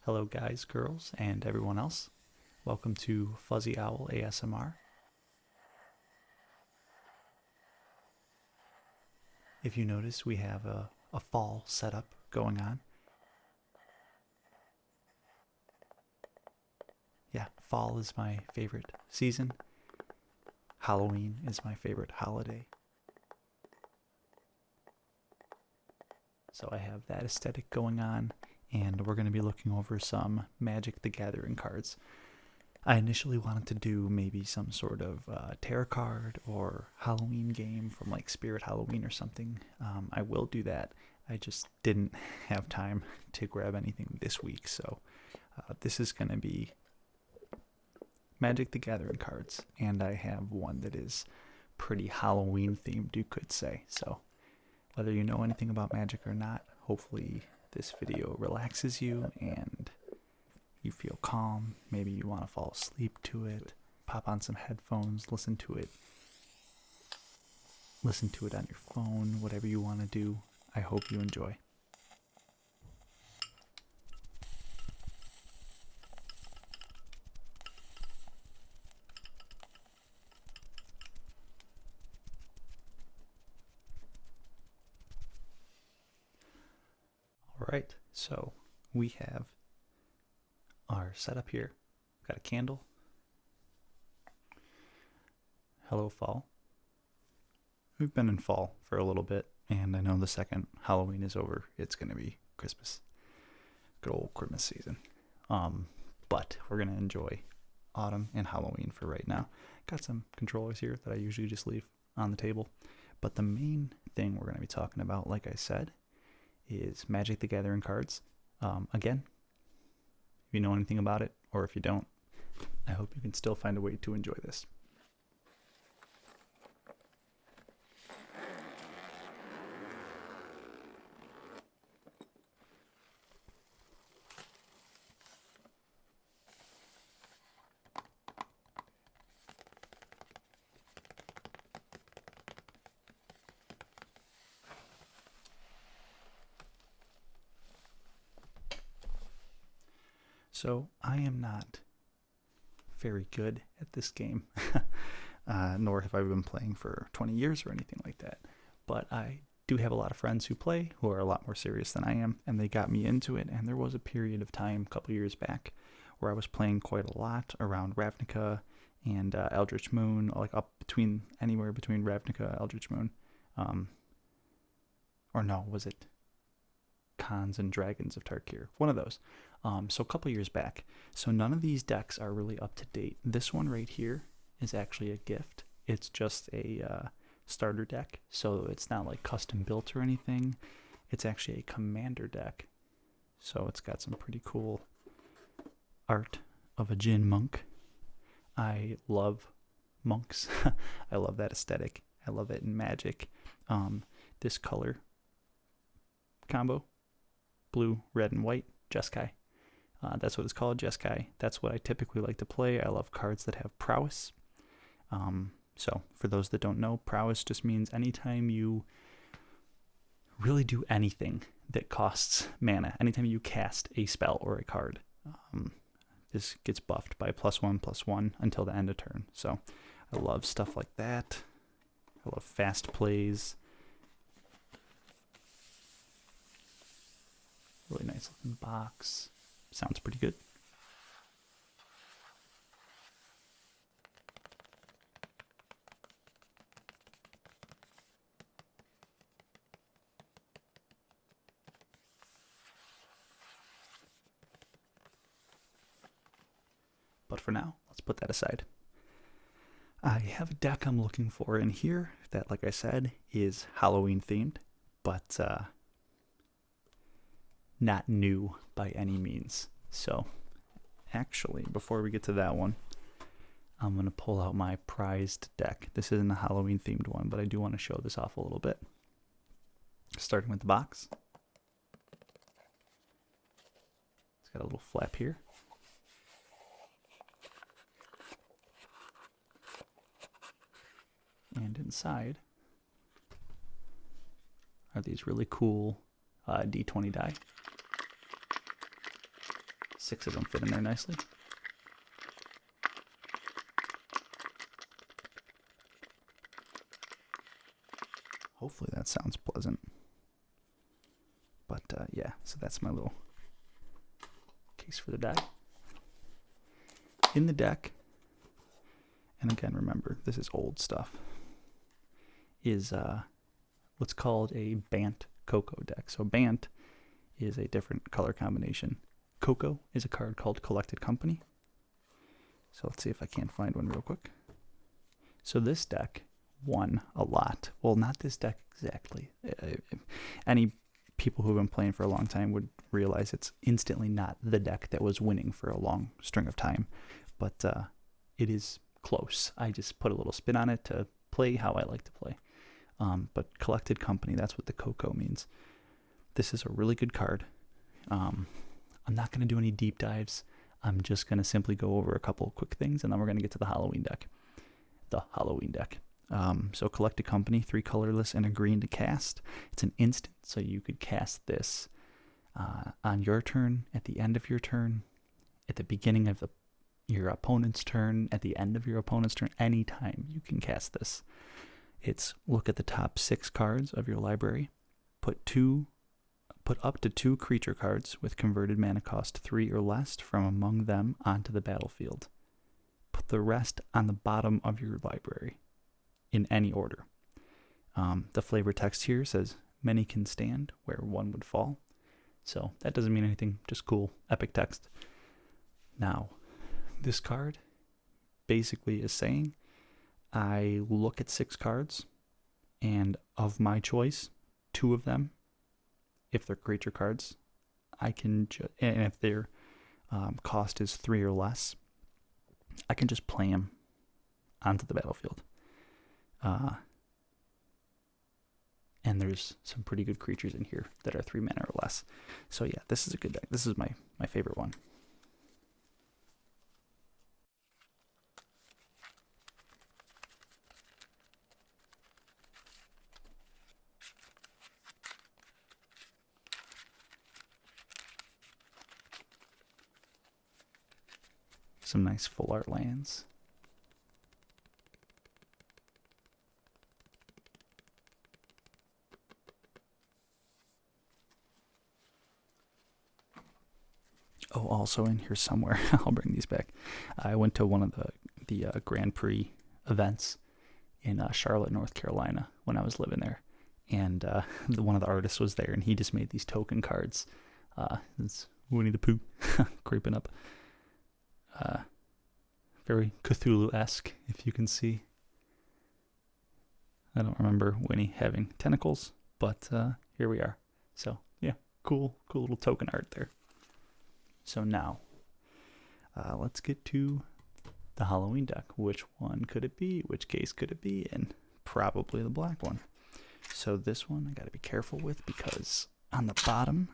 Hello guys, girls, and everyone else. Welcome to Fuzzy Owl ASMR. If you notice, we have a fall setup going on. Yeah, fall is my favorite season. Halloween is my favorite holiday. So I have that aesthetic going on, and we're going to be looking over some Magic the Gathering cards. I initially wanted to do maybe some sort of tarot card or Halloween game from like Spirit Halloween or something. I will do that. I just didn't have time to grab anything this week, so this is going to be Magic the Gathering cards, and I have one that is pretty Halloween themed, you could say. So whether you know anything about Magic or not, hopefully this video relaxes you and you feel calm. Maybe you want to fall asleep to it, pop on some headphones, listen to it on your phone, whatever you want to do. I hope you enjoy. Alright, so we have our setup here. Got a candle. Hello, fall. We've been in fall for a little bit, and I know the second Halloween is over, it's going to be Christmas. Good old Christmas season. But we're going to enjoy autumn and Halloween for right now. Got some controllers here that I usually just leave on the table. But the main thing we're going to be talking about, like I said, is Magic the Gathering cards. Again, if you know anything about it, or if you don't, I hope you can still find a way to enjoy this. So I am not very good at this game, nor have I been playing for 20 years or anything like that. But I do have a lot of friends who play who are a lot more serious than I am, and they got me into it. And there was a period of time, a couple years back, where I was playing quite a lot around Ravnica and Eldritch Moon, like up between anywhere between Ravnica, Eldritch Moon, or no, was it Khans and Dragons of Tarkir? One of those. So a couple years back. So none of these decks are really up to date. This one right here is actually a gift. It's just a starter deck, so it's not like custom built or anything. It's actually a commander deck. So it's got some pretty cool art of a Jinn monk. I love monks. I love that aesthetic. I love it in Magic. This color combo, blue, red, and white, Jeskai. That's what it's called, Jeskai. That's what I typically like to play. I love cards that have prowess. So for those that don't know, prowess just means anytime you really do anything that costs mana, anytime you cast a spell or a card, this gets buffed by +1/+1 until the end of turn. So I love stuff like that. I love fast plays. Really nice looking box. Sounds pretty good. But for now, let's put that aside. I have a deck I'm looking for in here that, like I said, is Halloween themed, but not new by any means. So actually, before we get to that one, I'm going to pull out my prized deck. This isn't a Halloween themed one, but I do want to show this off a little bit. Starting with the box. It's got a little flap here. And inside are these really cool D20 die. 6 of them fit in there nicely. Hopefully that sounds pleasant. But yeah, so that's my little case for the die. In the deck, and again, remember, this is old stuff, is what's called a Bant Cocoa deck. So Bant is a different color combination. Cocoa is a card called Collected Company. So let's see if I can't find one real quick. So this deck won a lot. Well, not this deck exactly. Any people who've been playing for a long time would realize it's instantly not the deck that was winning for a long string of time. But it is close. I just put a little spin on it to play how I like to play. But Collected Company, that's what the Cocoa means. This is a really good card. I'm not going to do any deep dives. I'm just going to simply go over a couple of quick things, and then we're going to get to the Halloween deck. So Collected Company, 3 colorless and a green to cast. It's an instant, so you could cast this on your turn, at the end of your turn, at the beginning of your opponent's turn, at the end of your opponent's turn. Anytime you can cast this. It's look at the top 6 cards of your library, put up to 2 creature cards with converted mana cost 3 or less from among them onto the battlefield. Put the rest on the bottom of your library in any order. The flavor text here says, many can stand where one would fall. So that doesn't mean anything, just cool, epic text. Now, this card basically is saying, I look at 6 cards, and of my choice, 2 of them, if they're creature cards, I can, and if their cost is 3 or less, I can just play them onto the battlefield. And there's some pretty good creatures in here that are 3 mana or less. So yeah, this is a good deck. This is my favorite one. Some nice full art lands. Oh, also in here somewhere, I'll bring these back. I went to one of the Grand Prix events in Charlotte, North Carolina when I was living there. And one of the artists was there, and he just made these token cards. It's Winnie the Pooh creeping up. Very Cthulhu-esque, if you can see. I don't remember Winnie having tentacles, but here we are. So yeah, cool little token art there. So now, let's get to the Halloween deck. Which one could it be? Which case could it be? And probably the black one. So this one I gotta be careful with, because on the bottom,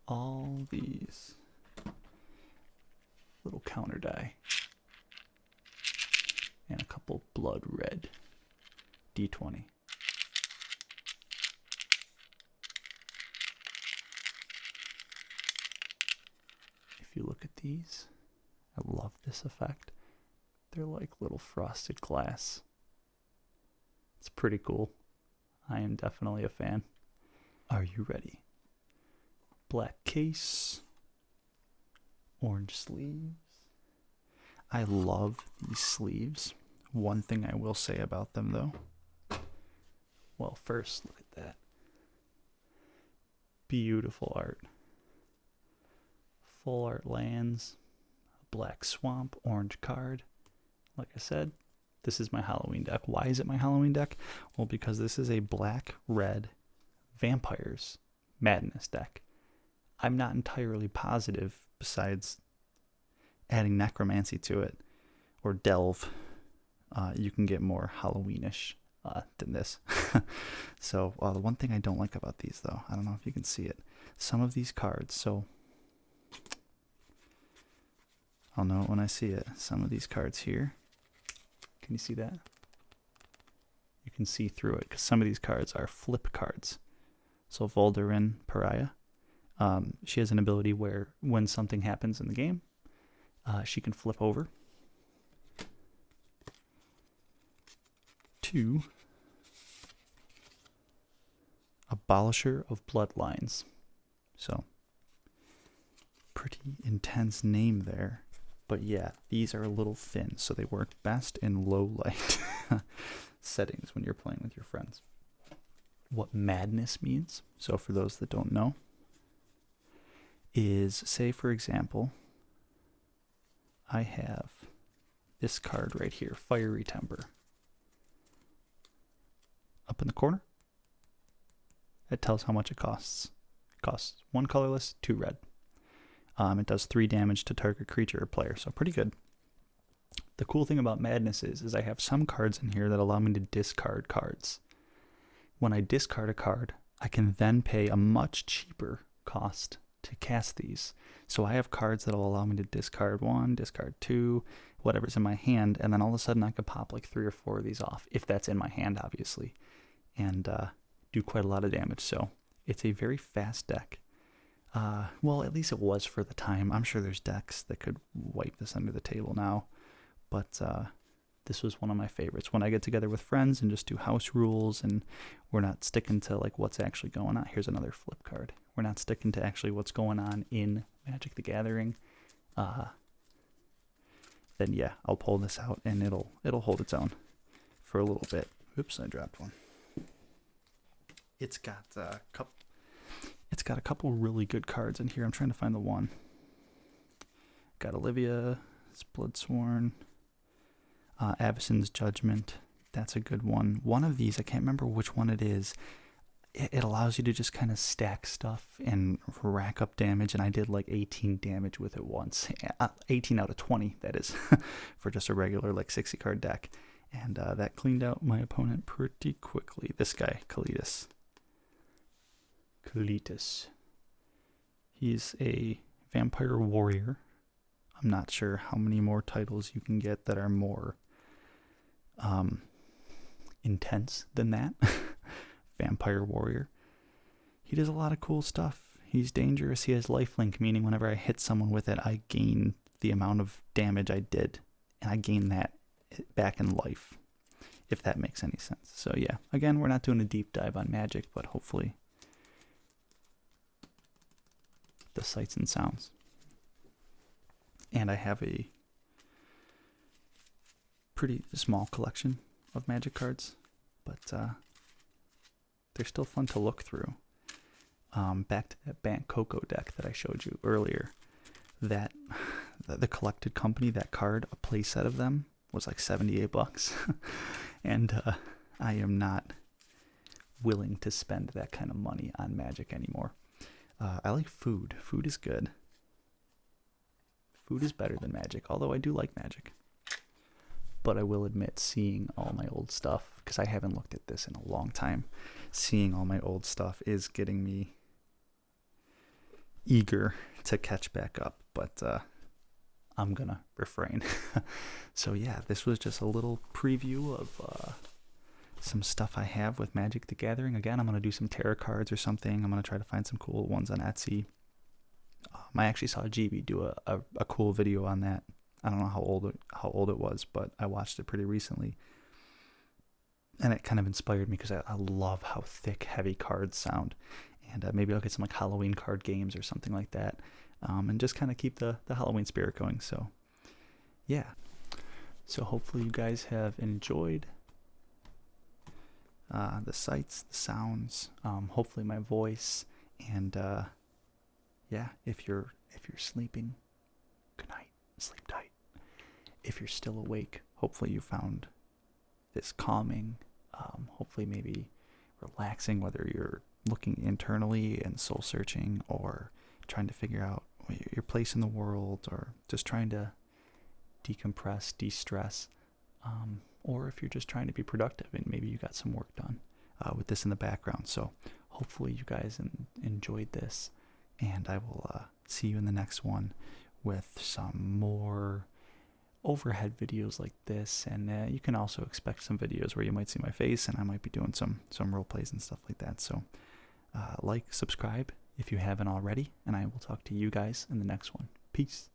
all these little counter die and a couple blood red D20. If you look at these, I love this effect. They're like little frosted glass. It's pretty cool. I am definitely a fan. Are you ready? Black case, orange sleeves. I love these sleeves. One thing I will say about them though. Well, first, look at that. Beautiful art. Full art lands, black swamp, orange card. Like I said, this is my Halloween deck. Why is it my Halloween deck? Well, because this is a black-red vampires madness deck. I'm not entirely positive, besides adding necromancy to it, or delve, you can get more Halloweenish than this. So the one thing I don't like about these, though, I don't know if you can see it, some of these cards, so I'll know it when I see it. Some of these cards here, can you see that? You can see through it, because some of these cards are flip cards. So Volderin Pariah. She has an ability where when something happens in the game, she can flip over to Abolisher of Bloodlines. So, pretty intense name there. But yeah, these are a little thin, so they work best in low light settings when you're playing with your friends. What madness means, so for those that don't know, is, say for example, I have this card right here, Fiery Temper. Up in the corner, it tells how much it costs. It costs 1 colorless, 2 red. It does 3 damage to target creature or player, so pretty good. The cool thing about Madness is I have some cards in here that allow me to discard cards. When I discard a card, I can then pay a much cheaper cost to cast these. So I have cards that will allow me to discard 1, discard 2, whatever's in my hand, and then all of a sudden I could pop like 3 or 4 of these off, if that's in my hand, obviously, and do quite a lot of damage. So it's a very fast deck. Well, at least it was for the time. I'm sure there's decks that could wipe this under the table now, but this was one of my favorites. When I get together with friends and just do house rules and we're not sticking to like what's actually going on. Here's another flip card. We're not sticking to actually what's going on in Magic the Gathering. Then yeah, I'll pull this out and it'll hold its own for a little bit. Oops, I dropped one. It's got a couple really good cards in here. I'm trying to find the one. Got Olivia, it's Bloodsworn, Avacyn's Judgment. That's a good one. One of these, I can't remember which one it is. It allows you to just kind of stack stuff and rack up damage, and I did like 18 damage with it once. 18 out of 20, that is, for just a regular like 60 card deck. And that cleaned out my opponent pretty quickly. This guy, Kalitas. He's a vampire warrior. I'm not sure how many more titles you can get that are more intense than that. Vampire warrior. He does a lot of cool stuff. He's dangerous. He has lifelink, meaning whenever I hit someone with it, I gain the amount of damage I did, and I gain that back in life, if that makes any sense. So yeah, again, we're not doing a deep dive on Magic, but hopefully the sights and sounds. And I have a pretty small collection of Magic cards, but they're still fun to look through. Back to that Bant Coco deck that I showed you earlier, that the collected company, that card, a play set of them was like $78. And I am not willing to spend that kind of money on Magic anymore. I like food. Food is good. Food is better than Magic, although I do like Magic. But I will admit, seeing all my old stuff, because I haven't looked at this in a long time, seeing all my old stuff is getting me eager to catch back up, but I'm gonna refrain. So yeah, this was just a little preview of some stuff I have with Magic the Gathering. Again, I'm gonna do some tarot cards or something. I'm gonna try to find some cool ones on Etsy. I actually saw GB do a cool video on that. I don't know how old it was, but I watched it pretty recently, and it kind of inspired me because I love how thick, heavy cards sound. And maybe I'll get some like Halloween card games or something like that, and just kind of keep the Halloween spirit going. So yeah, so hopefully you guys have enjoyed the sights, the sounds, hopefully my voice, and yeah, if you're sleeping, good night, sleep tight. If you're still awake, hopefully you found this calming, hopefully maybe relaxing, whether you're looking internally and soul searching, or trying to figure out your place in the world, or just trying to decompress, de-stress, or if you're just trying to be productive and maybe you got some work done with this in the background. So hopefully you guys enjoyed this, and I will see you in the next one with some more overhead videos like this, and you can also expect some videos where you might see my face and I might be doing some role plays and stuff like that. So like, subscribe if you haven't already, and I will talk to you guys in the next one. Peace.